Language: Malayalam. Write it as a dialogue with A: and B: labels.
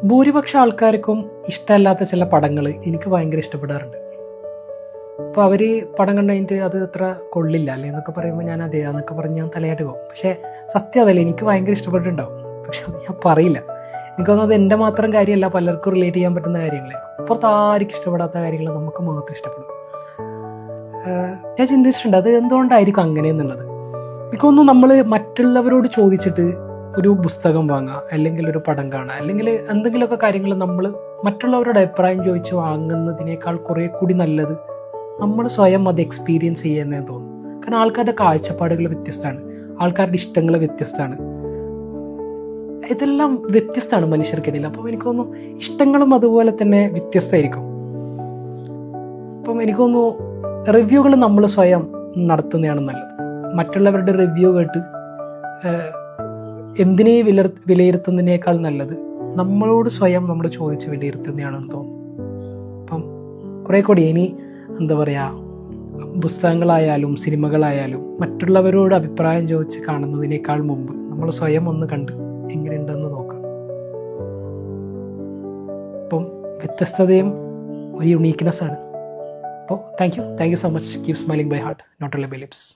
A: ഭൂരിപക്ഷം ആൾക്കാർക്കും ഇഷ്ടമല്ലാത്ത ചില പടങ്ങൾ എനിക്ക് ഭയങ്കര ഇഷ്ടപ്പെടാറുണ്ട്. അപ്പോൾ അവർ പടം കണ്ടു കഴിഞ്ഞിട്ട് അത് അത്ര കൊള്ളില്ല അല്ലേ എന്നൊക്കെ പറയുമ്പോൾ ഞാൻ എന്നൊക്കെ പറഞ്ഞ് ഞാൻ തലയായിട്ട് പോകും. പക്ഷേ സത്യം അതല്ലേ, എനിക്ക് ഭയങ്കര ഇഷ്ടപ്പെട്ടിട്ടുണ്ടാവും. പക്ഷെ അത് ഞാൻ പറയില്ല. എനിക്ക് തോന്നുന്നത് എൻ്റെ മാത്രം കാര്യമല്ല, പലർക്കും റിലേറ്റ് ചെയ്യാൻ പറ്റുന്ന കാര്യങ്ങളായിരിക്കും. പുറത്ത് ആർക്കും ഇഷ്ടപ്പെടാത്ത കാര്യങ്ങൾ നമുക്ക് മാത്രം ഇഷ്ടപ്പെടും. ഞാൻ ചിന്തിച്ചിട്ടുണ്ട് അത് എന്തുകൊണ്ടായിരിക്കും അങ്ങനെ എന്നുള്ളത്. എനിക്കൊന്നും നമ്മൾ മറ്റുള്ളവരോട് ചോദിച്ചിട്ട് ഒരു പുസ്തകം വാങ്ങുക, അല്ലെങ്കിൽ ഒരു പടം കാണുക, അല്ലെങ്കിൽ എന്തെങ്കിലുമൊക്കെ കാര്യങ്ങൾ നമ്മൾ മറ്റുള്ളവരുടെ അഭിപ്രായം ചോദിച്ച് വാങ്ങുന്നതിനേക്കാൾ കുറേ കൂടി നല്ലത് നമ്മൾ സ്വയം അത് എക്സ്പീരിയൻസ് ചെയ്യുന്നതെന്ന് തോന്നുന്നു. കാരണം ആൾക്കാരുടെ കാഴ്ചപ്പാടുകൾ വ്യത്യസ്തമാണ്, ആൾക്കാരുടെ ഇഷ്ടങ്ങൾ വ്യത്യസ്തമാണ്, ഇതെല്ലാം വ്യത്യസ്തമാണ് മനുഷ്യർക്കിടയിൽ. അപ്പം എനിക്ക് തോന്നുന്നു ഇഷ്ടങ്ങളും അതുപോലെ തന്നെ വ്യത്യസ്തമായിരിക്കും. അപ്പം എനിക്ക് തോന്നുന്നു റിവ്യൂകൾ നമ്മൾ സ്വയം നടത്തുന്നതാണ് നല്ലത്. മറ്റുള്ളവരുടെ റിവ്യൂ കേട്ട് എന്തിനേ വിലയിരുത്തുന്നതിനേക്കാൾ നല്ലത് നമ്മളോട് സ്വയം നമ്മൾ ചോദിച്ച് വിലയിരുത്തുന്നതാണെന്ന് തോന്നുന്നു. അപ്പം കുറേ കൂടി ഇനി എന്താ പറയുക, പുസ്തകങ്ങളായാലും സിനിമകളായാലും മറ്റുള്ളവരോട് അഭിപ്രായം ചോദിച്ച് കാണുന്നതിനേക്കാൾ മുമ്പ് നമ്മൾ സ്വയം ഒന്ന് കണ്ട് എങ്ങനെയുണ്ടെന്ന് നോക്കാം. അപ്പം വ്യത്യസ്തതയും ഒരു യുണീക്ക്നെസ് ആണ്. അപ്പോൾ thank you so much. Keep smiling by heart, not only by lips.